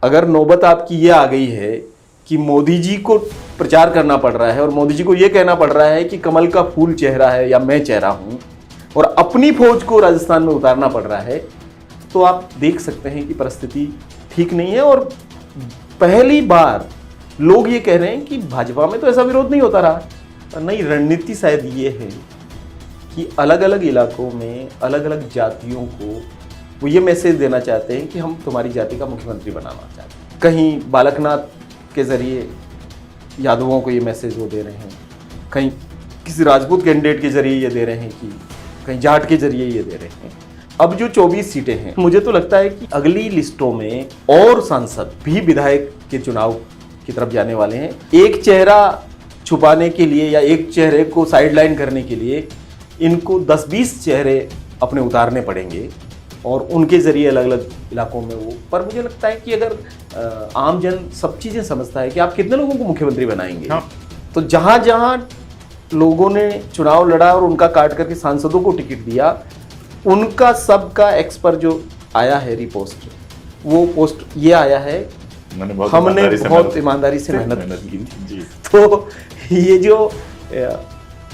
अगर नौबत आपकी ये आ गई है कि मोदी जी को प्रचार करना पड़ रहा है और मोदी जी को ये कहना पड़ रहा है कि कमल का फूल चेहरा है या मैं चेहरा हूं, और अपनी फौज को राजस्थान में उतारना पड़ रहा है, तो आप देख सकते हैं कि परिस्थिति ठीक नहीं है। और पहली बार लोग ये कह रहे हैं कि भाजपा में तो ऐसा विरोध नहीं होता रहा। नहीं, रणनीति शायद ये है कि अलग अलग इलाकों में अलग अलग जातियों को वो ये मैसेज देना चाहते हैं कि हम तुम्हारी जाति का मुख्यमंत्री बनाना चाहते हैं। कहीं बालकनाथ के जरिए यादवों को ये मैसेज वो दे रहे हैं, कहीं किसी राजपूत कैंडिडेट के जरिए ये दे रहे हैं, कि कहीं जाट के जरिए ये दे रहे हैं। अब जो 24 सीटें हैं, मुझे तो लगता है कि अगली लिस्टों में और सांसद भी विधायक के चुनाव की तरफ जाने वाले हैं। एक चेहरा छुपाने के लिए या एक चेहरे को साइडलाइन करने के लिए इनको 10-20 चेहरे अपने उतारने पड़ेंगे और उनके जरिए अलग अलग इलाकों में वो। पर मुझे लगता है कि अगर आम जन सब चीज़ें समझता है कि आप कितने लोगों को मुख्यमंत्री बनाएंगे, तो जहाँ जहाँ लोगों ने चुनाव लड़ा और उनका काट करके सांसदों को टिकट दिया, उनका सबका एक्सपर जो आया है रिपोस्ट, वो पोस्ट ये आया है, हमने बहुत ईमानदारी से मेहनत की थी। तो ये जो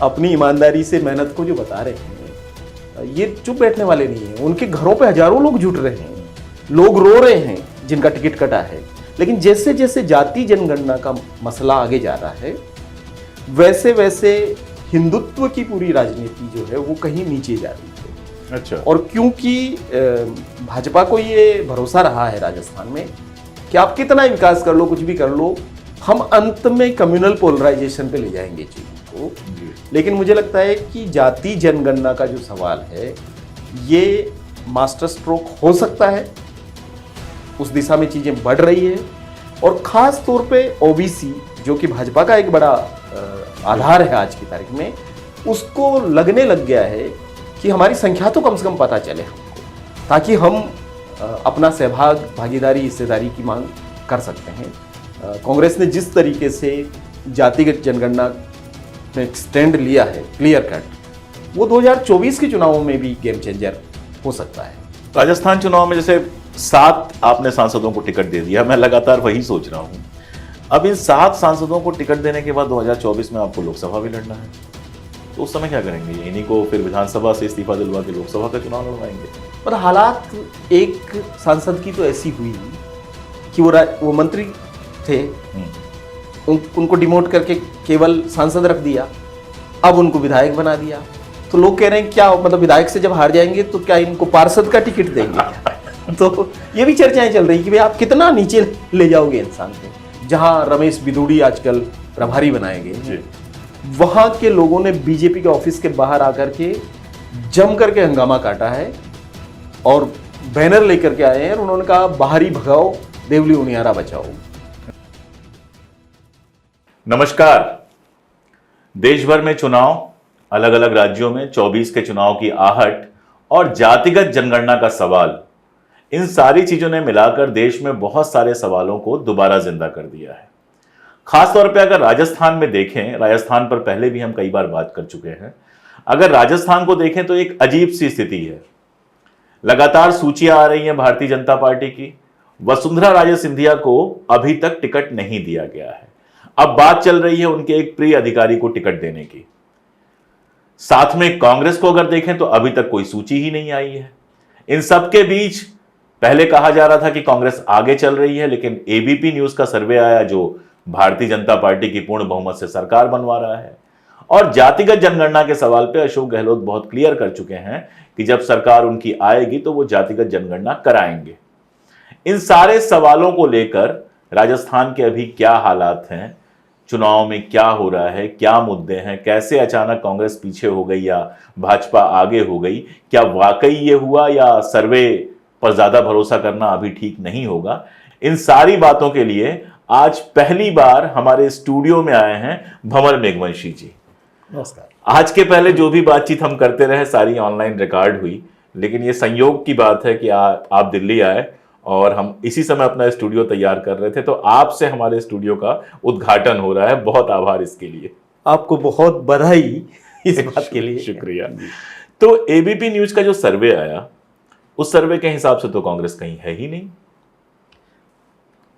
अपनी ईमानदारी से मेहनत को जो बता रहे हैं, ये चुप बैठने वाले नहीं हैं। उनके घरों पे हजारों लोग जुट रहे हैं, लोग रो रहे हैं जिनका टिकट कटा है। लेकिन जैसे जैसे जाति जनगणना का मसला आगे जा रहा है, वैसे वैसे हिंदुत्व की पूरी राजनीति जो है वो कहीं नीचे जा रही है। अच्छा। और क्योंकि भाजपा को ये भरोसा रहा है राजस्थान में कि आप कितना विकास कर लो, कुछ भी कर लो, हम अंत में कम्युनल पोलराइजेशन पे ले जाएंगे चीज़ों को। लेकिन मुझे लगता है कि जाति जनगणना का जो सवाल है, ये मास्टर स्ट्रोक हो सकता है, उस दिशा में चीज़ें बढ़ रही है। और ख़ास तौर पे ओबीसी, जो कि भाजपा का एक बड़ा आधार है आज की तारीख में, उसको लगने लग गया है कि हमारी संख्या तो कम से कम पता चले हमको, ताकि हम अपना सहभाग, भागीदारी, हिस्सेदारी की मांग कर सकते हैं। कांग्रेस ने जिस तरीके से जातिगत जनगणना में स्टैंड लिया है क्लियर कट, वो 2024 के चुनावों में भी गेम चेंजर हो सकता है। राजस्थान चुनाव में जैसे 7 आपने सांसदों को टिकट दे दिया, मैं लगातार वही सोच रहा हूं, अब इन 7 सांसदों को टिकट देने के बाद 2024 में आपको लोकसभा भी लड़ना है, तो उस समय क्या करेंगे? इन्हीं को फिर विधानसभा से इस्तीफा दिलवा के लोकसभा का चुनाव लड़वाएंगे? पर हालात एक सांसद की तो ऐसी हुई कि वो मंत्री थे, उनको डिमोट करके केवल सांसद रख दिया, अब उनको विधायक बना दिया। तो लोग कह रहे हैं क्या मतलब विधायक से जब हार जाएंगे तो क्या इनको पार्षद का टिकट देंगे? तो ये भी चर्चाएं चल रही कि भाई आप कितना नीचे ले जाओगे इंसान को। जहां रमेश बिधूड़ी आजकल प्रभारी बनाए गए, वहां के लोगों ने बीजेपी के ऑफिस के बाहर आकर के जम करके हंगामा काटा है और बैनर लेकर के आए हैं और उन्होंने कहा बाहरी भगाओ, देवली उनियारा बचाओ। नमस्कार। देश भर में चुनाव, अलग अलग राज्यों में 24 के चुनाव की आहट और जातिगत जनगणना का सवाल, इन सारी चीजों ने मिलाकर देश में बहुत सारे सवालों को दोबारा जिंदा कर दिया है। खासतौर पे अगर राजस्थान में देखें, राजस्थान पर पहले भी हम कई बार बात कर चुके हैं, अगर राजस्थान को देखें तो एक अजीब सी स्थिति है। लगातार सूचियां आ रही हैं भारतीय जनता पार्टी की, वसुंधरा राजे सिंधिया को अभी तक टिकट नहीं दिया गया है। अब बात चल रही है उनके एक प्रिय अधिकारी को टिकट देने की। साथ में कांग्रेस को अगर देखें तो अभी तक कोई सूची ही नहीं आई है। इन सब के बीच पहले कहा जा रहा था कि कांग्रेस आगे चल रही है, लेकिन एबीपी न्यूज का सर्वे आया जो भारतीय जनता पार्टी की पूर्ण बहुमत से सरकार बनवा रहा है। और जातिगत जनगणना के सवाल पे अशोक गहलोत बहुत क्लियर कर चुके हैं कि जब सरकार उनकी आएगी तो वो जातिगत जनगणना कराएंगे। इन सारे सवालों को लेकर राजस्थान के अभी क्या हालात हैं, चुनाव में क्या हो रहा है, क्या मुद्दे हैं, कैसे अचानक कांग्रेस पीछे हो गई या भाजपा आगे हो गई, क्या वाकई ये हुआ या सर्वे पर ज्यादा भरोसा करना अभी ठीक नहीं होगा, इन सारी बातों के लिए आज पहली बार हमारे स्टूडियो में आए हैं भंवर मेघवंशी जी। नमस्कार। आज के पहले जो भी बातचीत हम करते रहे सारी ऑनलाइन रिकॉर्ड हुई, लेकिन ये संयोग की बात है कि आप दिल्ली आए और हम इसी समय अपना स्टूडियो तैयार कर रहे थे, तो आपसे हमारे स्टूडियो का उद्घाटन हो रहा है। बहुत आभार इसके लिए। आपको बहुत बधाई इस बात के लिए। शुक्रिया। तो एबीपी न्यूज का जो सर्वे आया, उस सर्वे के हिसाब से तो कांग्रेस कहीं है ही नहीं।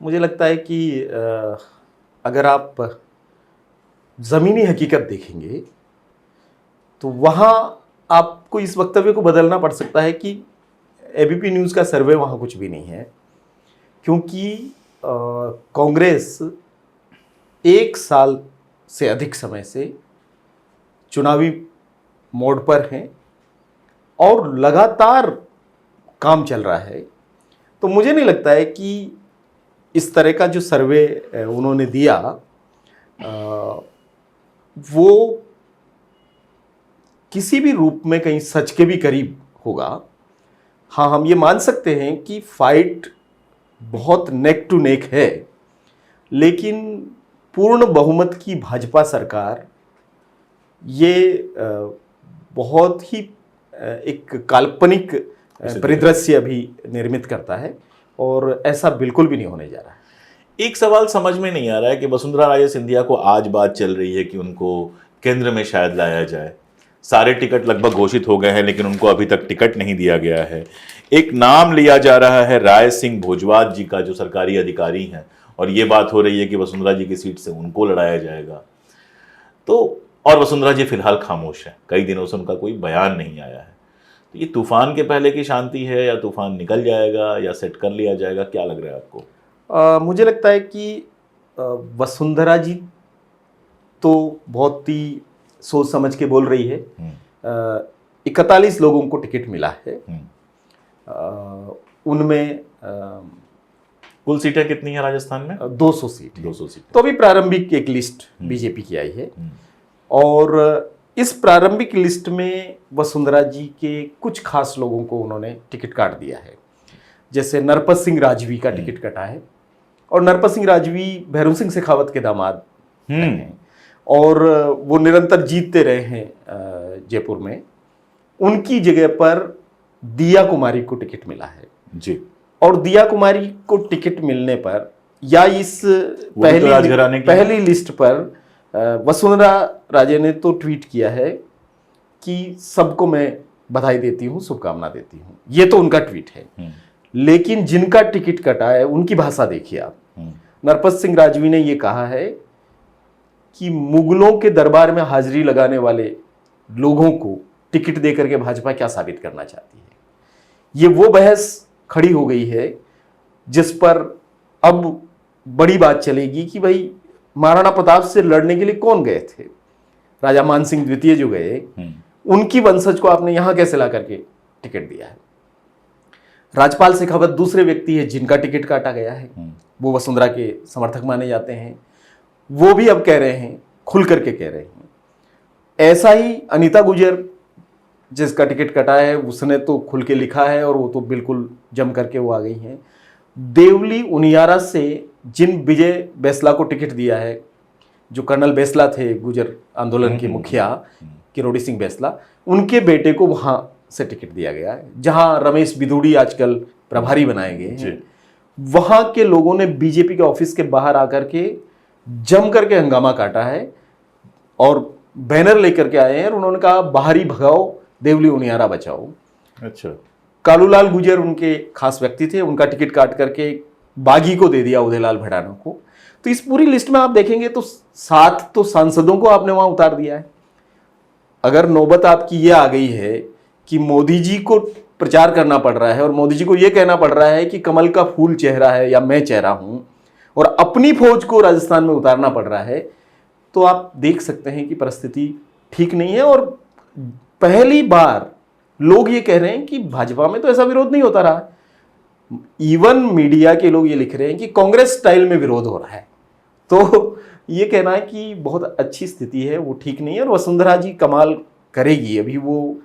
मुझे लगता है कि अगर आप ज़मीनी हकीकत देखेंगे तो वहाँ आपको इस वक्तव्य को बदलना पड़ सकता है कि एबीपी न्यूज़ का सर्वे वहाँ कुछ भी नहीं है, क्योंकि कांग्रेस 1 साल से अधिक समय से चुनावी मोड पर है और लगातार काम चल रहा है। तो मुझे नहीं लगता है कि इस तरह का जो सर्वे उन्होंने दिया वो किसी भी रूप में कहीं सच के भी करीब होगा। हाँ, हम ये मान सकते हैं कि फाइट बहुत नेक टू नेक है, लेकिन पूर्ण बहुमत की भाजपा सरकार ये बहुत ही एक काल्पनिक परिदृश्य अभी निर्मित करता है और ऐसा बिल्कुल भी नहीं होने जा रहा है। एक सवाल समझ में नहीं आ रहा है कि वसुंधरा राजे सिंधिया को आज बात चल रही है कि उनको केंद्र में शायद लाया जाए। सारे टिकट लगभग घोषित हो गए हैं, लेकिन उनको अभी तक टिकट नहीं दिया गया है। एक नाम लिया जा रहा है राय सिंह भोजवाल जी का, जो सरकारी अधिकारी हैं, और ये बात हो रही है कि वसुंधरा जी की सीट से उनको लड़ाया जाएगा। तो और वसुंधरा जी फिलहाल खामोश हैं, कई दिनों से उनका कोई बयान नहीं आया है। तो ये तूफान के पहले की शांति है या तूफान निकल जाएगा या सेट कर लिया जाएगा, क्या लग रहा है आपको? मुझे लगता है कि वसुंधरा जी तो बहुत ही सोच समझ के बोल रही है। 41 लोगों को टिकट मिला है, उनमें कुल सीटें कितनी है राजस्थान में? 200 सीट। 200 सीट। तो अभी प्रारंभिक एक लिस्ट बीजेपी की आई है और इस प्रारंभिक लिस्ट में वसुंधरा जी के कुछ खास लोगों को उन्होंने टिकट काट दिया है। जैसे नरपत सिंह राजवी का टिकट कटा है और नरपत सिंह राजवी भैरव सिंह शेखावत के दामाद हैं और वो निरंतर जीतते रहे हैं जयपुर में। उनकी जगह पर दिया कुमारी को टिकट मिला है जी। और दिया कुमारी को टिकट मिलने पर या इस पहली लिस्ट पर वसुंधरा राजे ने तो ट्वीट किया है कि सबको मैं बधाई देती हूँ, शुभकामना देती हूँ। ये तो उनका ट्वीट है। लेकिन जिनका टिकट कटा है उनकी भाषा देखिए आप। नरपत सिंह राजवी ने ये कहा है कि मुगलों के दरबार में हाजिरी लगाने वाले लोगों को टिकट देकर के भाजपा क्या साबित करना चाहती है। ये वो बहस खड़ी हो गई है जिस पर अब बड़ी बात चलेगी कि भाई महाराणा प्रताप से लड़ने के लिए कौन गए थे? राजा मानसिंह द्वितीय जो गए, उनकी वंशज को आपने यहां कैसे ला करके टिकट दिया है? राजपाल शेखावत दूसरे व्यक्ति है जिनका टिकट काटा गया है, वो वसुंधरा के समर्थक माने जाते हैं। वो भी अब कह रहे हैं, खुल करके कह रहे हैं। ऐसा ही अनीता गुजर जिसका टिकट कटा है, उसने तो खुल के लिखा है और वो तो बिल्कुल जम करके वो आ गई हैं। देवली उनियारा से जिन विजय बैसला को टिकट दिया है, जो कर्नल बैसला थे गुजर आंदोलन के मुखिया किरोड़ी सिंह बैसला, उनके बेटे को वहां से टिकट दिया गया है। जहां रमेश बिधूड़ी आजकल प्रभारी बनाए गए हैं, वहां के लोगों ने बीजेपी के ऑफिस के बाहर आकर के जम करके हंगामा काटा है और बैनर लेकर के आए हैं और उन्होंने कहा बाहरी भगाओ, देवली उनियारा बचाओ। अच्छा। कालूलाल गुजर उनके खास व्यक्ति थे, उनका टिकट काट करके बागी को दे दिया, उदयलाल भड़ाना को। तो इस पूरी लिस्ट में आप देखेंगे तो 7 तो सांसदों को आपने वहां उतार दिया है। अगर नौबत आपकी ये आ गई है कि मोदी जी को प्रचार करना पड़ रहा है और मोदी जी को ये कहना पड़ रहा है कि कमल का फूल चेहरा है या मैं चेहरा हूं, और अपनी फौज को राजस्थान में उतारना पड़ रहा है, तो आप देख सकते हैं कि परिस्थिति ठीक नहीं है। और पहली बार लोग ये कह रहे हैं कि भाजपा में तो ऐसा विरोध नहीं होता रहा। इवन मीडिया के लोग ये लिख रहे हैं कि कांग्रेस स्टाइल में विरोध हो रहा है। तो ये कहना है कि बहुत अच्छी स्थिति है, वो ठीक नहीं है। और वसुंधरा जी कमाल करेगी। अभी वो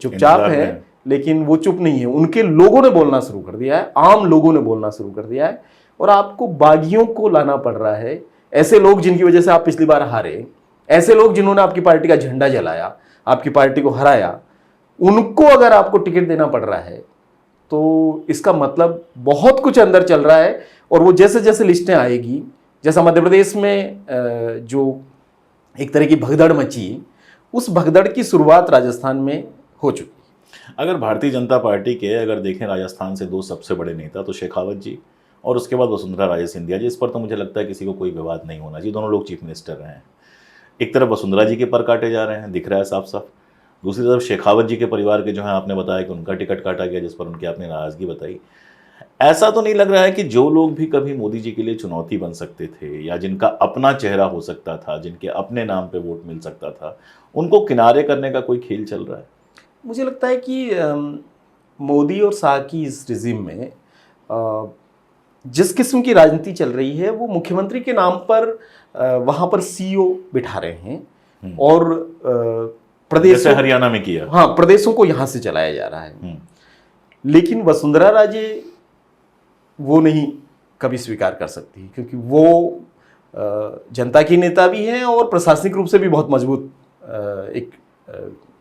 चुपचाप है, लेकिन वो चुप नहीं है। उनके लोगों ने बोलना शुरू कर दिया है, आम लोगों ने बोलना शुरू कर दिया है। और आपको बागियों को लाना पड़ रहा है, ऐसे लोग जिनकी वजह से आप पिछली बार हारे, ऐसे लोग जिन्होंने आपकी पार्टी का झंडा जलाया, आपकी पार्टी को हराया, उनको अगर आपको टिकट देना पड़ रहा है तो इसका मतलब बहुत कुछ अंदर चल रहा है। और वो जैसे जैसे लिस्टें आएगी, जैसा मध्य प्रदेश में जो एक तरह की भगदड़ मची, उस भगदड़ की शुरुआत राजस्थान में हो चुकी। अगर भारतीय जनता पार्टी के अगर देखें राजस्थान से 2 सबसे बड़े नेता तो शेखावत जी और उसके बाद वसुंधरा राजे सिंधिया जी। इस पर तो मुझे लगता है किसी को कोई विवाद नहीं होना चाहिए, दोनों लोग चीफ मिनिस्टर रहे हैं। एक तरफ वसुंधरा जी के पर काटे जा रहे हैं, दिख रहा है साफ साफ। दूसरी तरफ शेखावत जी के परिवार के जो है, आपने बताया कि उनका टिकट काटा गया, जिस पर उनकी आपने नाराजगी बताई। ऐसा तो नहीं लग रहा है कि जो लोग भी कभी मोदी जी के लिए चुनौती बन सकते थे, या जिनका अपना चेहरा हो सकता था, जिनके अपने नाम पे वोट मिल सकता था, उनको किनारे करने का कोई खेल चल रहा है? मुझे लगता है कि मोदी और शाह की इस रिजिम में जिस किस्म की राजनीति चल रही है, वो मुख्यमंत्री के नाम पर वहाँ पर सीईओ बिठा रहे हैं और प्रदेश, जैसे हरियाणा में किया। हाँ, प्रदेशों को यहाँ से चलाया जा रहा है। लेकिन वसुंधरा राजे वो नहीं कभी स्वीकार कर सकती, क्योंकि वो जनता की नेता भी हैं और प्रशासनिक रूप से भी बहुत मजबूत एक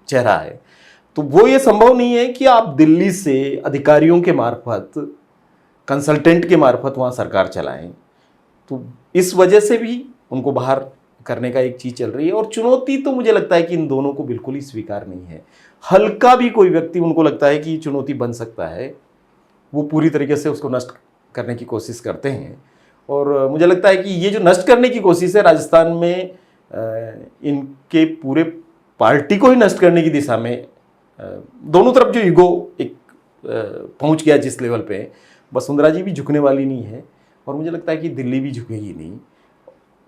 चेहरा है। तो वो ये संभव नहीं है कि आप दिल्ली से अधिकारियों के मार्फत, कंसल्टेंट के मार्फत वहाँ सरकार चलाएं। तो इस वजह से भी उनको बाहर करने का एक चीज़ चल रही है। और चुनौती तो मुझे लगता है कि इन दोनों को बिल्कुल ही स्वीकार नहीं है। हल्का भी कोई व्यक्ति उनको लगता है कि चुनौती बन सकता है, वो पूरी तरीके से उसको नष्ट करने की कोशिश करते हैं। और मुझे लगता है कि ये जो नष्ट करने की कोशिश है राजस्थान में, इनके पूरे पार्टी को ही नष्ट करने की दिशा में दोनों तरफ जो ईगो एक पहुंच गया जिस लेवल पे, वसुंधरा जी भी झुकने वाली नहीं है और मुझे लगता है कि दिल्ली भी झुकेगी नहीं।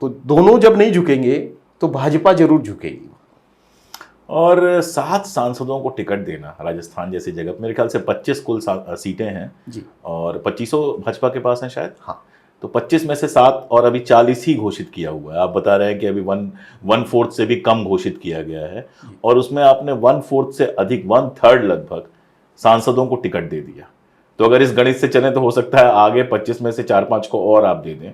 तो दोनों जब नहीं झुकेंगे तो भाजपा जरूर झुकेगी। और 7 सांसदों को टिकट देना राजस्थान जैसी जगह, मेरे ख्याल से 25 कुल सीटें हैं जी, और 2500 भाजपा के पास हैं शायद। हाँ, तो 25 में से 7 और अभी 40 ही घोषित किया हुआ है। आप बता रहे हैं कि अभी 1/4 से भी कम घोषित किया गया है, और उसमें आपने 1/4 से अधिक 1/3 लगभग सांसदों को टिकट दे दिया। तो अगर इस गणित से चलें तो हो सकता है आगे 25 में से 4-5 को और आप दे दें।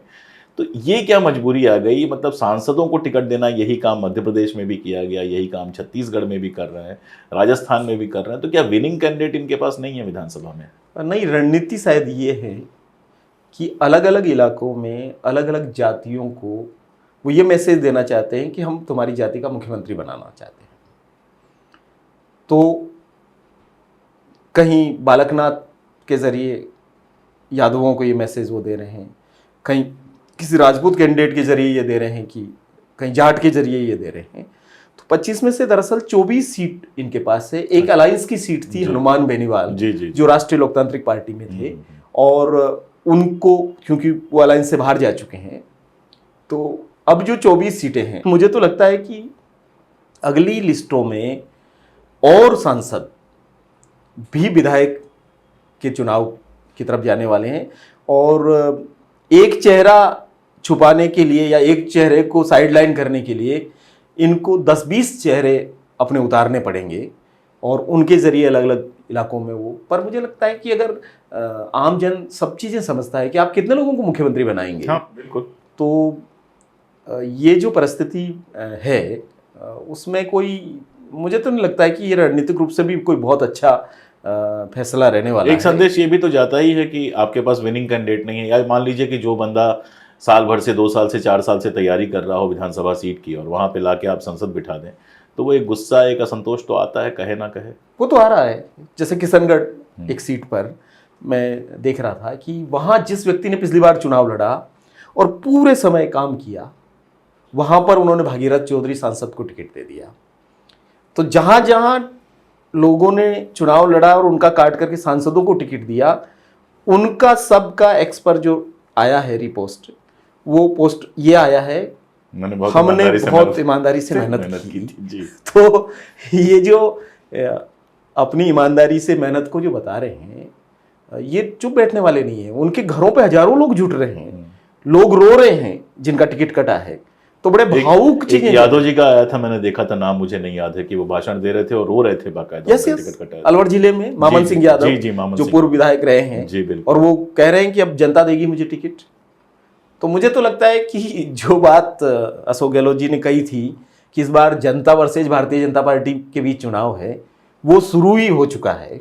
तो ये क्या मजबूरी आ गई? मतलब सांसदों को टिकट देना, यही काम मध्य प्रदेश में भी किया गया, यही काम छत्तीसगढ़ में भी कर रहे हैं, राजस्थान में भी कर रहे हैं। तो क्या विनिंग कैंडिडेट इनके पास नहीं है विधानसभा में? नहीं, रणनीति शायद ये है कि अलग अलग इलाकों में अलग अलग जातियों को वो ये मैसेज देना चाहते हैं कि हम तुम्हारी जाति का मुख्यमंत्री बनाना चाहते हैं। तो कहीं बालकनाथ के जरिए यादवों को ये मैसेज वो दे रहे हैं, कहीं किसी राजपूत कैंडिडेट के जरिए ये दे रहे हैं, कि कहीं जाट के जरिए ये दे रहे हैं। तो 25 में से दरअसल 24 सीट इनके पास है। एक अलायंस की सीट थी हनुमान बेनीवाल, जो राष्ट्रीय लोकतांत्रिक पार्टी में थे, और उनको क्योंकि वो अलायंस से बाहर जा चुके हैं, तो अब जो 24 सीटें हैं, मुझे तो लगता है कि अगली लिस्टों में और सांसद भी विधायक के चुनाव की तरफ जाने वाले हैं। और एक चेहरा छुपाने के लिए या एक चेहरे को साइडलाइन करने के लिए इनको 10-20 चेहरे अपने उतारने पड़ेंगे और उनके जरिए अलग अलग इलाकों में वो। पर मुझे लगता है कि अगर आम जन सब चीज़ें समझता है कि आप कितने लोगों को मुख्यमंत्री बनाएंगे, हाँ, बिल्कुल, तो ये जो परिस्थिति है उसमें कोई, मुझे तो नहीं लगता है कि ये रणनीतिक रूप से भी कोई बहुत अच्छा फैसला रहने वाला है। एक संदेश ये भी तो जाता ही है कि आपके पास विनिंग कैंडिडेट नहीं है। या मान लीजिए कि जो बंदा साल भर से 2 साल से 4 साल से तैयारी कर रहा हो विधानसभा सीट की, और वहां पे लाके आप संसद बिठा दें, तो वो एक गुस्सा, एक असंतोष तो आता है, कहे ना कहे। वो तो आ रहा है। जैसे किशनगढ़ एक सीट पर मैं देख रहा था कि वहां जिस व्यक्ति ने पिछली बार चुनाव लड़ा और पूरे समय काम किया, वहां पर उन्होंने भागीरथ चौधरी सांसद को टिकट दे दिया। तो जहां जहां लोगों ने चुनाव लड़ा और उनका काट करके सांसदों को टिकट दिया, उनका सबका एक्स पर जो आया है रिपोस्ट, वो पोस्ट ये आया है, हमने बहुत ईमानदारी से मेहनत की थी जी। तो ये जो अपनी ईमानदारी से मेहनत को जो बता रहे हैं, ये चुप बैठने वाले नहीं है। उनके घरों पे हजारों लोग जुट रहे हैं, लोग रो रहे हैं जिनका टिकट कटा है। तो बड़े भावुक चीजें। यादव जी का आया था, मैंने देखा था, नाम मुझे नहीं याद है, कि वो भाषण दे रहे थे और रो रहे थे बाकायदा। टिकट कटा है अलवर जिले में मामन सिंह यादव, जो पूर्व विधायक रहे हैं जी, बिल्कुल। और वो कह रहे हैं कि अब जनता देगी मुझे टिकट। तो मुझे तो लगता है कि जो बात अशोक गहलोत जी ने कही थी कि इस बार जनता वर्सेज भारतीय जनता पार्टी के बीच चुनाव है, वो शुरू ही हो चुका है।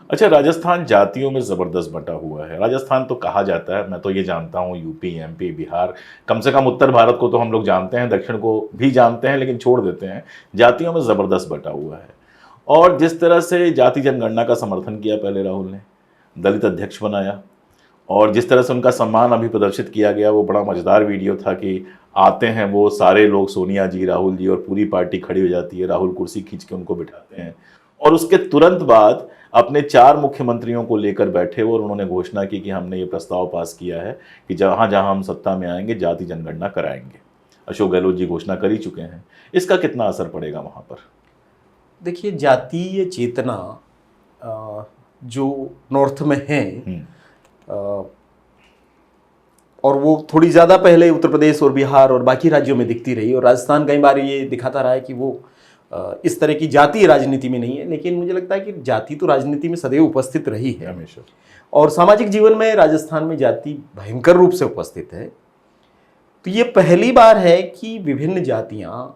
अच्छा, राजस्थान जातियों में ज़बरदस्त बटा हुआ है। राजस्थान तो कहा जाता है, मैं तो ये जानता हूँ, यूपी, एमपी, बिहार, कम से कम उत्तर भारत को तो हम लोग जानते हैं, दक्षिण को भी जानते हैं, लेकिन छोड़ देते हैं। जातियों में ज़बरदस्त बटा हुआ है। और जिस तरह से जाति जनगणना का समर्थन किया पहले राहुल ने, दलित अध्यक्ष बनाया, और जिस तरह से उनका सम्मान अभी प्रदर्शित किया गया वो बड़ा मजेदार वीडियो था कि आते हैं वो सारे लोग, सोनिया जी, राहुल जी और पूरी पार्टी खड़ी हो जाती है, राहुल कुर्सी खींच के उनको बिठाते हैं और उसके तुरंत बाद अपने 4 मुख्यमंत्रियों को लेकर बैठे और उन्होंने घोषणा की कि हमने ये प्रस्ताव पास किया है कि जहां जहां हम सत्ता में आएंगे जाति जनगणना कराएंगे। अशोक गहलोत जी घोषणा कर ही चुके हैं, इसका कितना असर पड़ेगा वहां पर? देखिए, जातीय चेतना जो नॉर्थ में है और वो थोड़ी ज़्यादा पहले उत्तर प्रदेश और बिहार और बाकी राज्यों में दिखती रही, और राजस्थान कई बार ये दिखाता रहा है कि वो इस तरह की जातीय राजनीति में नहीं है। लेकिन मुझे लगता है कि जाति तो राजनीति में सदैव उपस्थित रही है हमेशा, और सामाजिक जीवन में राजस्थान में जाति भयंकर रूप से उपस्थित है। तो ये पहली बार है कि विभिन्न जातियां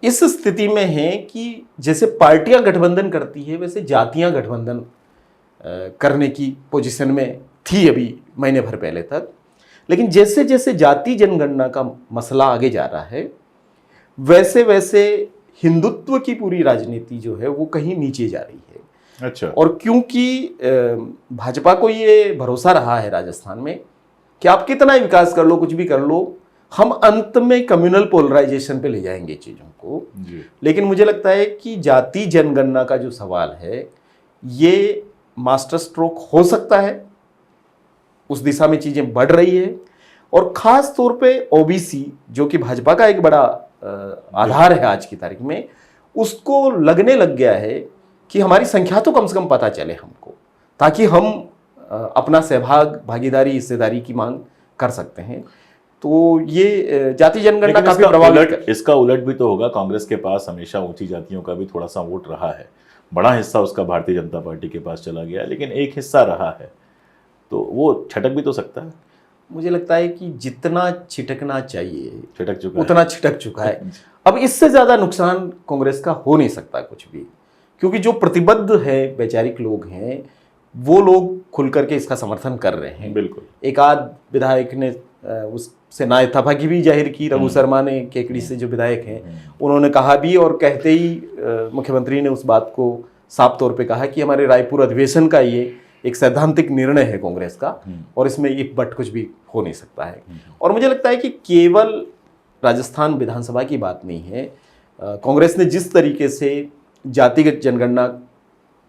इस स्थिति में हैं कि जैसे पार्टियां गठबंधन करती है वैसे जातियां गठबंधन करने की पोजीशन में थी अभी महीने भर पहले तक। लेकिन जैसे जैसे जाति जनगणना का मसला आगे जा रहा है वैसे वैसे हिंदुत्व की पूरी राजनीति जो है वो कहीं नीचे जा रही है। अच्छा। और क्योंकि भाजपा को ये भरोसा रहा है राजस्थान में कि आप कितना ही विकास कर लो, कुछ भी कर लो, हम अंत में कम्युनल पोलराइजेशन पे ले जाएंगे चीज़ों को जी। लेकिन मुझे लगता है कि जाति जनगणना का जो सवाल है ये मास्टर स्ट्रोक हो सकता है, उस दिशा में चीज़ें बढ़ रही है। और ख़ास तौर पे ओबीसी जो कि भाजपा का एक बड़ा आधार है आज की तारीख में, उसको लगने लग गया है कि हमारी संख्या तो कम से कम पता चले हमको, ताकि हम अपना सहभाग, भागीदारी, हिस्सेदारी की मांग कर सकते हैं। तो ये जाति जनगणना काफी प्रभावित, इसका उलट भी तो होगा। कांग्रेस के पास हमेशा ऊंची जातियों का भी थोड़ा सा वोट रहा है, बड़ा हिस्सा उसका भारतीय जनता पार्टी के पास चला गया, लेकिन एक हिस्सा रहा है तो वो छटक भी तो सकता है। मुझे लगता है कि जितना छिटकना चाहिए छिटक चुका उतना छिटक चुका है। अब इससे ज्यादा नुकसान कांग्रेस का हो नहीं सकता कुछ भी, क्योंकि जो प्रतिबद्ध है वैचारिक लोग हैं वो लोग खुल करके इसका समर्थन कर रहे हैं। बिल्कुल। एक आध विधायक ने उससे ना इत्तेफाकी भी जाहिर की, रघु शर्मा ने, केकड़ी से जो विधायक हैं उन्होंने कहा भी, और कहते ही मुख्यमंत्री ने उस बात को साफ तौर पे कहा कि हमारे रायपुर अधिवेशन का ये एक सैद्धांतिक निर्णय है कांग्रेस का और इसमें इफ बट कुछ भी हो नहीं सकता है। और मुझे लगता है कि केवल राजस्थान विधानसभा की बात नहीं है, कांग्रेस ने जिस तरीके से जातिगत जनगणना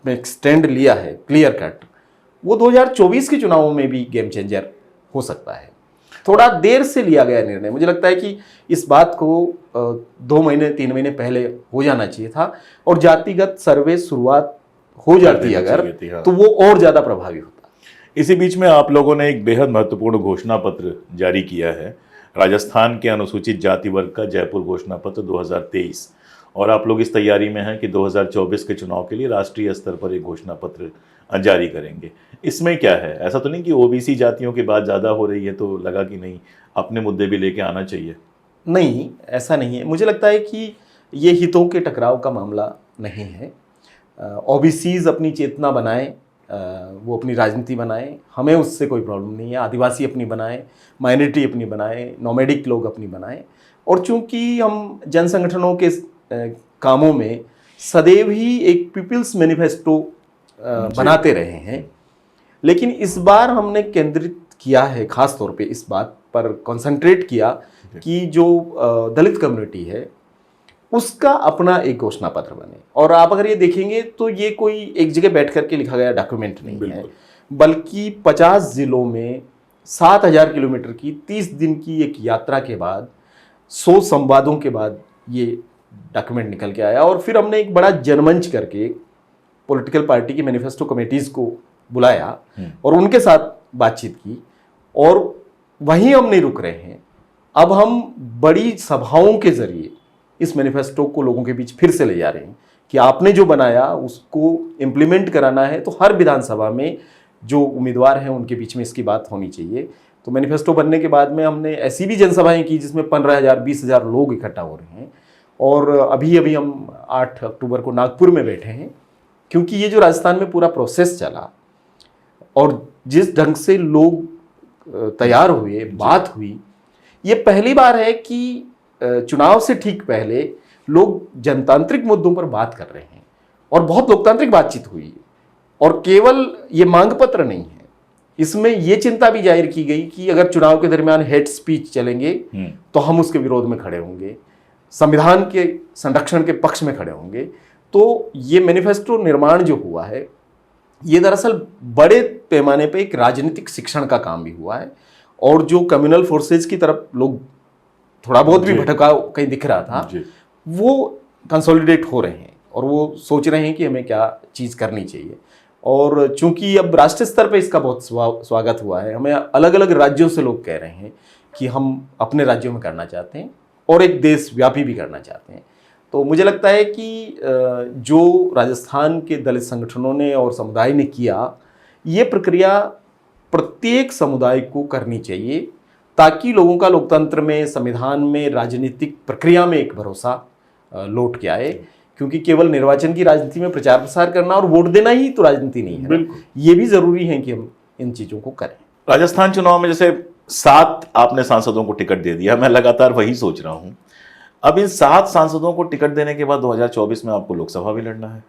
में स्टैंड लिया है क्लियर कट, वो 2024 के चुनावों में भी गेम चेंजर हो सकता है। थोड़ा देर से लिया गया निर्णय, मुझे लगता है कि इस बात को 2 महीने 3 महीने पहले हो जाना चाहिए था, और जातिगत सर्वे शुरुआत हो जाती अगर तो वो और ज्यादा प्रभावी होता। इसी बीच में आप लोगों ने एक बेहद महत्वपूर्ण घोषणा पत्र जारी किया है, राजस्थान के अनुसूचित जाति वर्ग का जयपुर घोषणा पत्र 2023, और आप लोग इस तैयारी में हैं कि 2024 के चुनाव के लिए राष्ट्रीय स्तर पर एक घोषणा पत्र जारी करेंगे। इसमें क्या है? ऐसा तो नहीं कि ओबीसी जातियों की बात ज़्यादा हो रही है तो लगा कि नहीं अपने मुद्दे भी लेके आना चाहिए? नहीं, ऐसा नहीं है। मुझे लगता है कि ये हितों के टकराव का मामला नहीं है। ओबीसीज अपनी चेतना बनाएं, वो अपनी राजनीति बनाएं, हमें उससे कोई प्रॉब्लम नहीं है। आदिवासी अपनी बनाएं, माइनॉरिटी अपनी बनाएं, नोमैडिक लोग अपनी बनाएं। और चूंकि हम जन संगठनों के कामों में सदैव ही एक पीपल्स मैनिफेस्टो बनाते रहे हैं, लेकिन इस बार हमने केंद्रित किया है, खास तौर पे इस बात पर कंसंट्रेट किया कि जो दलित कम्युनिटी है उसका अपना एक घोषणा पत्र बने। और आप अगर ये देखेंगे तो ये कोई एक जगह बैठ करके लिखा गया डॉक्यूमेंट नहीं है, बल्कि 50 जिलों में 7000 किलोमीटर की 30 दिन की एक यात्रा के बाद 100 संवादों के बाद ये डॉक्यूमेंट निकल के आया। और फिर हमने एक बड़ा जनमंच करके पॉलिटिकल पार्टी की मैनिफेस्टो कमेटीज को बुलाया और उनके साथ बातचीत की, और वहीं हम नहीं रुक रहे हैं। अब हम बड़ी सभाओं के जरिए इस मैनिफेस्टो को लोगों के बीच फिर से ले जा रहे हैं कि आपने जो बनाया उसको इम्प्लीमेंट कराना है, तो हर विधानसभा में जो उम्मीदवार हैं उनके बीच में इसकी बात होनी चाहिए। तो मैनिफेस्टो बनने के बाद में हमने ऐसी भी जनसभाएं की जिसमें 15,000 20,000 लोग इकट्ठा हो रहे हैं। और अभी हम 8 अक्टूबर को नागपुर में बैठे हैं, क्योंकि ये जो राजस्थान में पूरा प्रोसेस चला और जिस ढंग से लोग तैयार हुए, बात हुई, ये पहली बार है कि चुनाव से ठीक पहले लोग जनतांत्रिक मुद्दों पर बात कर रहे हैं और बहुत लोकतांत्रिक बातचीत हुई। और केवल ये मांग पत्र नहीं है, इसमें ये चिंता भी जाहिर की गई कि अगर चुनाव के दरमियान हेट स्पीच चलेंगे तो हम उसके विरोध में खड़े होंगे, संविधान के संरक्षण के पक्ष में खड़े होंगे। तो ये मैनिफेस्टो निर्माण जो हुआ है, ये दरअसल बड़े पैमाने पे एक राजनीतिक शिक्षण का काम भी हुआ है। और जो कम्युनल फोर्सेज की तरफ लोग थोड़ा बहुत भी भटकाव कहीं दिख रहा था, वो कंसोलिडेट हो रहे हैं और वो सोच रहे हैं कि हमें क्या चीज़ करनी चाहिए। और चूंकि अब राष्ट्रीय स्तर पे इसका बहुत स्वागत हुआ है, हमें अलग अलग राज्यों से लोग कह रहे हैं कि हम अपने राज्यों में करना चाहते हैं और एक देशव्यापी भी करना चाहते हैं। तो मुझे लगता है कि जो राजस्थान के दलित संगठनों ने और समुदाय ने किया, ये प्रक्रिया प्रत्येक समुदाय को करनी चाहिए ताकि लोगों का लोकतंत्र में, संविधान में, राजनीतिक प्रक्रिया में एक भरोसा लौट के आए। क्योंकि केवल निर्वाचन की राजनीति में प्रचार प्रसार करना और वोट देना ही तो राजनीति नहीं है। बिल्कुल, ये भी जरूरी है कि हम इन चीजों को करें। राजस्थान चुनाव में जैसे 7 आपने सांसदों को टिकट दे दिया, मैं लगातार वही सोच रहा हूं, अब इन 7 सांसदों को टिकट देने के बाद 2024 में आपको लोकसभा भी लड़ना है,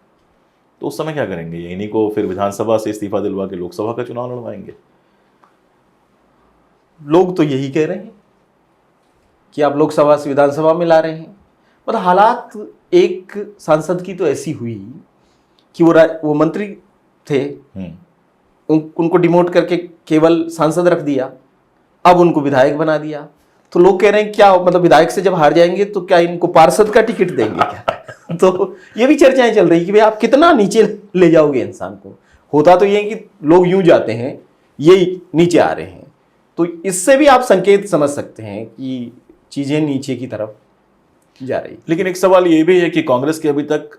तो उस समय क्या करेंगे? इन्हीं को फिर विधानसभा से इस्तीफा दिलवा के लोकसभा का चुनाव लड़वाएंगे? लोग तो यही कह रहे हैं कि आप लोकसभा से विधानसभा में ला रहे हैं। मतलब हालात एक सांसद की तो ऐसी हुई कि वो मंत्री थे, उनको डिमोट करके केवल सांसद रख दिया, अब उनको विधायक बना दिया। तो लोग कह रहे हैं क्या मतलब विधायक से जब हार जाएंगे तो क्या इनको पार्षद का टिकट देंगे क्या? तो ये भी चर्चाएं चल रही कि भाई आप कितना नीचे ले जाओगे इंसान को। होता तो ये है कि लोग यूं जाते हैं, ये नीचे आ रहे हैं। तो इससे भी आप संकेत समझ सकते हैं कि चीजें नीचे की तरफ जा रही। लेकिन एक सवाल ये भी है कि कांग्रेस की अभी तक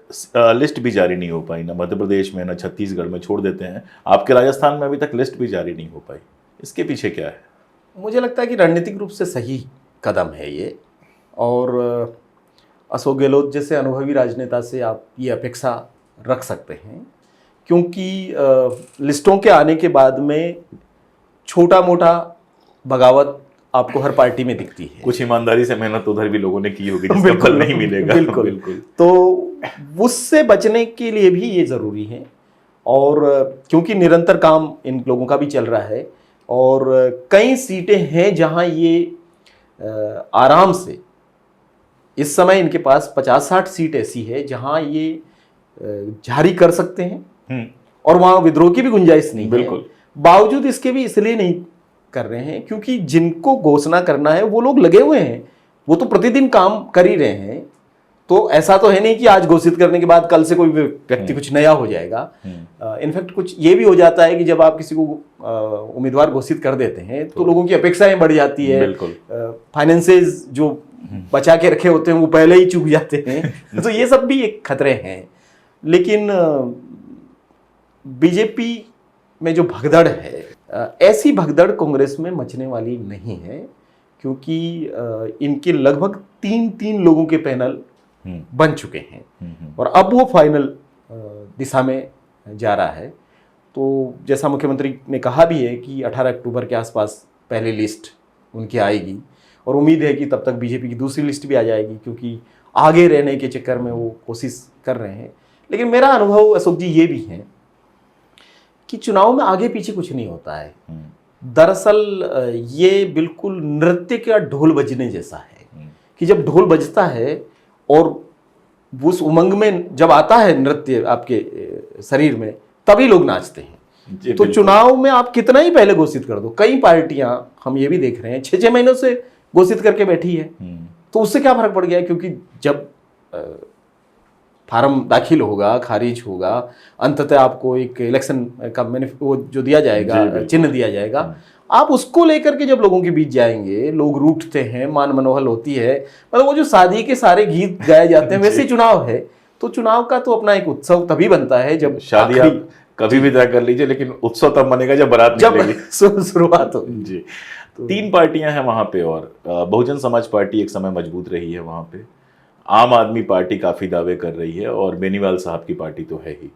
लिस्ट भी जारी नहीं हो पाई, ना मध्य प्रदेश में, ना छत्तीसगढ़ में, छोड़ देते हैं आपके राजस्थान में अभी तक लिस्ट भी जारी नहीं हो पाई। इसके पीछे क्या है? मुझे लगता है कि रणनीतिक रूप से सही कदम है ये। और अशोक गहलोत जैसे अनुभवी राजनेता से आप ये अपेक्षा रख सकते हैं, क्योंकि लिस्टों के आने के बाद में छोटा मोटा बगावत आपको हर पार्टी में दिखती है। कुछ ईमानदारी से मेहनत उधर भी लोगों ने की होगी, जिसका फल नहीं मिलेगा। बिल्कुल बिल्कुल। तो उससे बचने के लिए भी ये ज़रूरी है। और क्योंकि निरंतर काम इन लोगों का भी चल रहा है और कई सीटें हैं जहां ये आराम से, इस समय इनके पास 50-60 सीट ऐसी है जहां ये जारी कर सकते हैं और वहां विद्रोह की भी गुंजाइश नहीं है। बिल्कुल। बावजूद इसके भी इसलिए नहीं कर रहे हैं क्योंकि जिनको घोषणा करना है वो लोग लगे हुए हैं, वो तो प्रतिदिन काम कर ही रहे हैं। तो ऐसा तो है नहीं कि आज घोषित करने के बाद कल से कोई व्यक्ति कुछ नया हो जाएगा। इनफैक्ट कुछ ये भी हो जाता है कि जब आप किसी को उम्मीदवार घोषित कर देते हैं तो लोगों की अपेक्षाएं बढ़ जाती है। फाइनेंसेस जो बचा के रखे होते हैं वो पहले ही चूक जाते हैं। तो ये सब भी एक खतरे हैं। लेकिन बीजेपी में जो भगदड़ है, ऐसी भगदड़ कांग्रेस में मचने वाली नहीं है, क्योंकि इनके लगभग 3 लोगों के पैनल बन चुके हैं और अब वो फाइनल दिशा में जा रहा है। तो जैसा मुख्यमंत्री ने कहा भी है कि 18 अक्टूबर के आसपास पहली लिस्ट उनकी आएगी और उम्मीद है कि तब तक बीजेपी की दूसरी लिस्ट भी आ जाएगी, क्योंकि आगे रहने के चक्कर में वो कोशिश कर रहे हैं। लेकिन मेरा अनुभव अशोक जी ये भी है कि चुनाव में आगे पीछे कुछ नहीं होता है। दरअसल ये बिल्कुल नृत्य का ढोल बजने जैसा है कि जब ढोल बजता है और उस उमंग में जब आता है नृत्य आपके शरीर में, तभी लोग नाचते हैं। तो चुनाव में आप कितना ही पहले घोषित कर दो, कई पार्टियां हम ये भी देख रहे हैं 6 महीनों से घोषित करके बैठी है, तो उससे क्या फर्क पड़ गया? क्योंकि जब फार्म दाखिल होगा, खारिज होगा, अंततः आपको एक इलेक्शन का वो जो दिया जाएगा, चिन्ह दिया जाएगा, आप उसको लेकर के जब लोगों के बीच जाएंगे, लोग रूठते हैं, मान मनोहल होती है, मतलब वो जो शादी के सारे गीत गाए जाते हैं, वैसे चुनाव है। तो चुनाव का तो अपना एक उत्सव तभी बनता है जब शादी आप कभी भी तय कर लीजिए, लेकिन उत्सव तब बनेगा जब बारात निकलेगी, शुरुआत हो जी। 3 पार्टियां हैं वहां पे और बहुजन समाज पार्टी एक समय मजबूत रही है वहां पे, आम आदमी पार्टी काफी दावे कर रही है और बेनीवाल साहब की पार्टी तो है ही।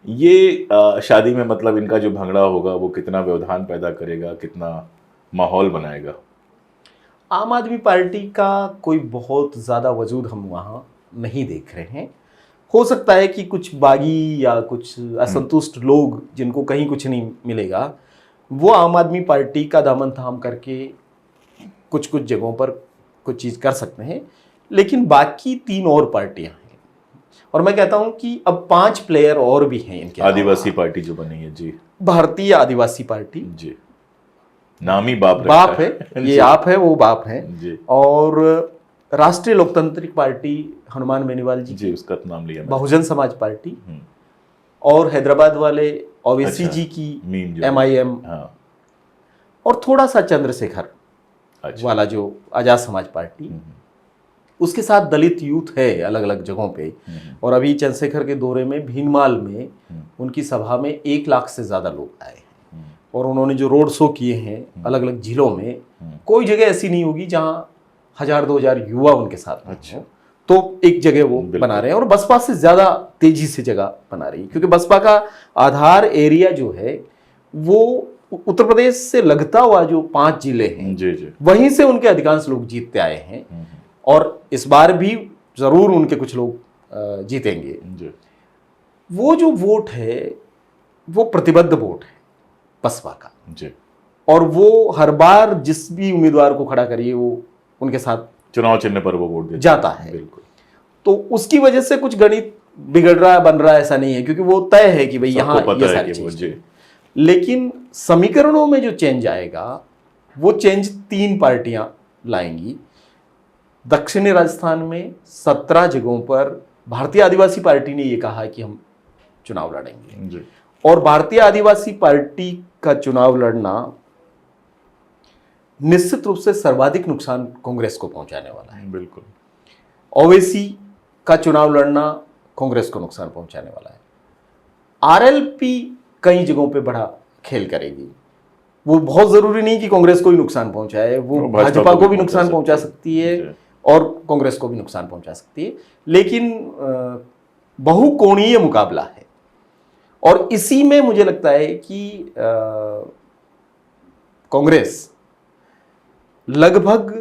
ये शादी में मतलब इनका जो भंगड़ा होगा वो कितना व्यवधान पैदा करेगा, कितना माहौल बनाएगा? आम आदमी पार्टी का कोई बहुत ज़्यादा वजूद हम वहाँ नहीं देख रहे हैं। हो सकता है कि कुछ बागी या कुछ असंतुष्ट लोग जिनको कहीं कुछ नहीं मिलेगा, वो आम आदमी पार्टी का दामन थाम करके कुछ कुछ जगहों पर कुछ चीज़ कर सकते हैं, लेकिन बाकी 3 और पार्टियां हैं। और मैं कहता हूं कि अब 5 प्लेयर और भी हैं इनके अलावा। आदिवासी पार्टी जो बनी है जी, भारतीय आदिवासी पार्टी जी, नाम ही बाप बाप रखा है, ये आप है वो बाप है। जी, और राष्ट्रीय लोकतांत्रिक पार्टी हनुमान बेनीवाल जी, जी, उसका तो नाम लिया मैंने। बहुजन समाज पार्टी, हम्म, और हैदराबाद वाले ओवैसी अच्छा, जी की मीम जो MIM, हाँ, और थोड़ा सा चंद्रशेखर अच्छा, वाला जो आजाद समाज पार्टी, उसके साथ दलित यूथ है अलग अलग जगहों पे। और अभी चंद्रशेखर के दौरे में भीनमाल में उनकी सभा में 1 लाख से ज़्यादा लोग आए हैं, और उन्होंने जो रोड शो किए हैं अलग अलग जिलों में, कोई जगह ऐसी नहीं होगी जहाँ 1000-2000 युवा उनके साथ हैं। अच्छा, तो एक जगह वो बना रहे हैं, और बसपा से ज़्यादा तेजी से जगह बना रही है, क्योंकि बसपा का आधार एरिया जो है वो उत्तर प्रदेश से लगता हुआ जो 5 जिले हैं, जी, जी, वहीं से उनके अधिकांश लोग जीतते आए हैं। और इस बार भी जरूर उनके कुछ लोग जीतेंगे। जी, वो जो वोट है वो प्रतिबद्ध वोट है बसपा का, जी, और वो हर बार जिस भी उम्मीदवार को खड़ा करिए वो उनके साथ चुनाव चिन्ह पर वो वोट देते जाता है। बिल्कुल, तो उसकी वजह से कुछ गणित बिगड़ रहा है, बन रहा है, ऐसा नहीं है, क्योंकि वो तय है कि भाई सबको यहाँ पता ये है सारी कि वो चीज जी, है। लेकिन समीकरणों में जो चेंज आएगा वो चेंज 3 पार्टियां लाएंगी। दक्षिणी राजस्थान में 17 जगहों पर भारतीय आदिवासी पार्टी ने ये कहा है कि हम चुनाव लड़ेंगे, जी, और भारतीय आदिवासी पार्टी का चुनाव लड़ना निश्चित रूप से सर्वाधिक नुकसान कांग्रेस को पहुंचाने वाला है। बिल्कुल, ओवैसी का चुनाव लड़ना कांग्रेस को नुकसान पहुंचाने वाला है। RLP कई जगहों पे बड़ा खेल करेगी। वो बहुत जरूरी नहीं कि कांग्रेस को ही नुकसान पहुंचाए, वो भाजपा को भी नुकसान पहुंचा सकती है और कांग्रेस को भी नुकसान पहुंचा सकती है। लेकिन बहुकोणीय मुकाबला है, और इसी में मुझे लगता है कि कांग्रेस लगभग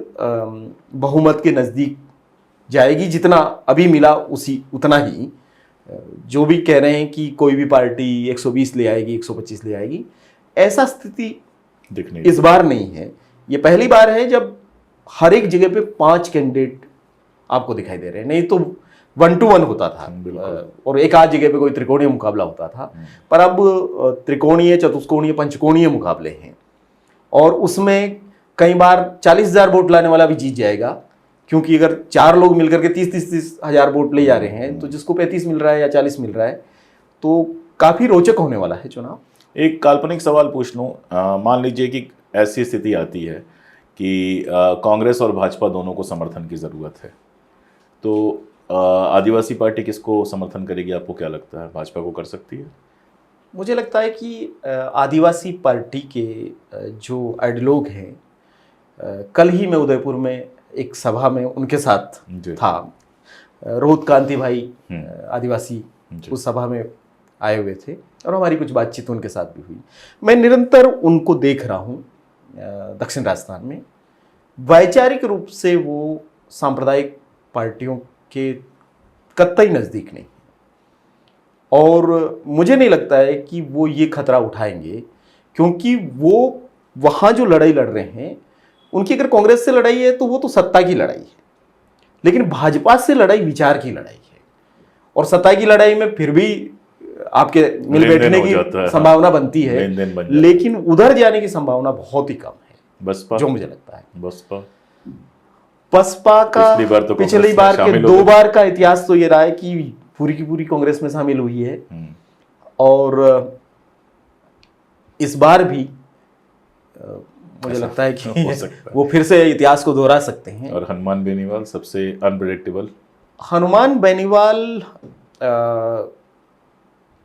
बहुमत के नजदीक जाएगी। जितना अभी मिला उतना ही। जो भी कह रहे हैं कि कोई भी पार्टी 120 ले आएगी, 125 ले आएगी, ऐसा स्थिति दिखने इस बार नहीं है। ये पहली बार है जब हर एक जगह पे 5 कैंडिडेट आपको दिखाई दे रहे हैं। नहीं तो 1 to 1 होता था, और एक आध जगह पे कोई त्रिकोणीय मुकाबला होता था, पर अब त्रिकोणीय, चतुष्कोणीय, पंचकोणीय मुकाबले हैं। और उसमें कई बार 40,000 वोट लाने वाला भी जीत जाएगा, क्योंकि अगर 4 लोग मिलकर के 30-30 हजार वोट ले जा रहे हैं, तो जिसको 35 मिल रहा है या 40 मिल रहा है, तो काफी रोचक होने वाला है चुनाव। एक काल्पनिक सवाल पूछ लूं, मान लीजिए कि ऐसी स्थिति आती है कि कांग्रेस और भाजपा दोनों को समर्थन की ज़रूरत है, तो आदिवासी पार्टी किसको समर्थन करेगी? आपको क्या लगता है, भाजपा को कर सकती है? मुझे लगता है कि आदिवासी पार्टी के जो आइडियोलॉग हैं, कल ही मैं उदयपुर में एक सभा में उनके साथ था। रोहित कांति भाई आदिवासी उस सभा में आए हुए थे, और हमारी कुछ बातचीत उनके साथ भी हुई। मैं निरंतर उनको देख रहा हूँ दक्षिण राजस्थान में। वैचारिक रूप से वो सांप्रदायिक पार्टियों के कतई नज़दीक नहीं, और मुझे नहीं लगता है कि वो ये खतरा उठाएंगे, क्योंकि वो वहाँ जो लड़ाई लड़ रहे हैं, उनकी अगर कांग्रेस से लड़ाई है तो वो तो सत्ता की लड़ाई है, लेकिन भाजपा से लड़ाई विचार की लड़ाई है। और सत्ता की लड़ाई में फिर भी आपके मिल बैठने की संभावना बनती है, लेकिन उधर जाने की संभावना बहुत ही कम है बसपा, जो मुझे लगता है। बसपा का पिछली बार के 2 बार का इतिहास तो ये रहा है कि पूरी की पूरी कांग्रेस में शामिल हुई है, और इस बार भी मुझे लगता है कि वो फिर से इतिहास को दोहरा सकते हैं। और हनुमान बेनीवाल सबसे अनप्रेडिक्टेबल। हनुमान बेनीवाल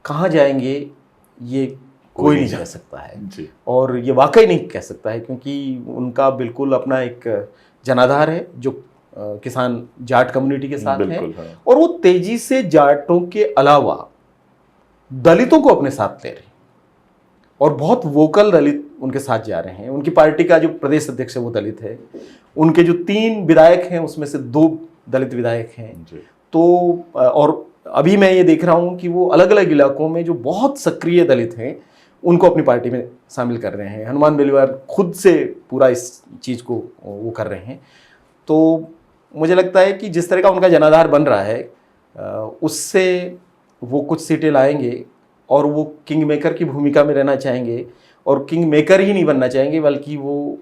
कहाँ जाएंगे ये कोई नहीं कह सकता है जी। और ये वाकई नहीं कह सकता है, क्योंकि उनका बिल्कुल अपना एक जनाधार है जो किसान जाट कम्युनिटी के साथ है, हाँ। और वो तेजी से जाटों के अलावा दलितों को अपने साथ ले रहे हैं, और बहुत वोकल दलित उनके साथ जा रहे हैं। उनकी पार्टी का जो प्रदेश अध्यक्ष है वो दलित है, उनके जो 3 विधायक हैं उसमें से 2 दलित विधायक हैं। तो और अभी मैं ये देख रहा हूँ कि वो अलग अलग इलाकों में जो बहुत सक्रिय दलित हैं उनको अपनी पार्टी में शामिल कर रहे हैं। हनुमान बेलीवाल खुद से पूरा इस चीज़ को वो कर रहे हैं। तो मुझे लगता है कि जिस तरह का उनका जनाधार बन रहा है उससे वो कुछ सीटें लाएंगे और वो किंग मेकर की भूमिका में रहना चाहेंगे, और किंग मेकर ही नहीं बनना चाहेंगे बल्कि वो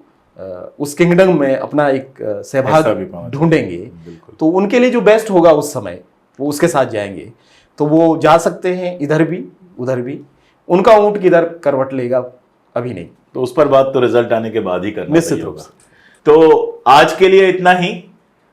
उस किंगडम में अपना एक सहभाग ढूंढेंगे। तो उनके लिए जो बेस्ट होगा उस समय वो उसके साथ जाएंगे। तो वो जा सकते हैं इधर भी उधर भी, उनका ऊंट किधर करवट लेगा अभी नहीं। तो उस पर बात तो रिजल्ट आने के बाद ही करना निश्चित रूप होगा। तो आज के लिए इतना ही।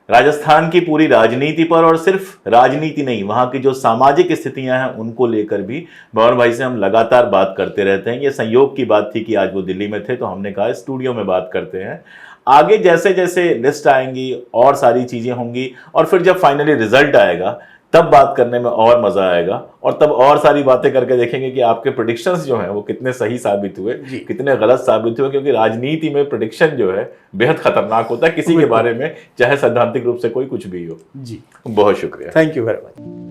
राजस्थान की पूरी राजनीति पर, और सिर्फ राजनीति नहीं, वहां की जो सामाजिक स्थितियां हैं उनको लेकर भी भंवर भाई से हम लगातार बात करते रहते हैं। ये संयोग की बात थी कि आज वो दिल्ली में थे तो हमने कहा स्टूडियो में बात करते हैं। आगे जैसे जैसे लिस्ट आएंगी और सारी चीजें होंगी, और फिर जब फाइनली रिजल्ट आएगा तब बात करने में और मजा आएगा, और तब और सारी बातें करके देखेंगे कि आपके प्रेडिक्शंस जो हैं वो कितने सही साबित हुए, कितने गलत साबित हुए। क्योंकि राजनीति में प्रेडिक्शन जो है बेहद खतरनाक होता है किसी के बारे में, चाहे सैद्धांतिक रूप से कोई कुछ भी हो। जी, बहुत शुक्रिया। Thank you very much.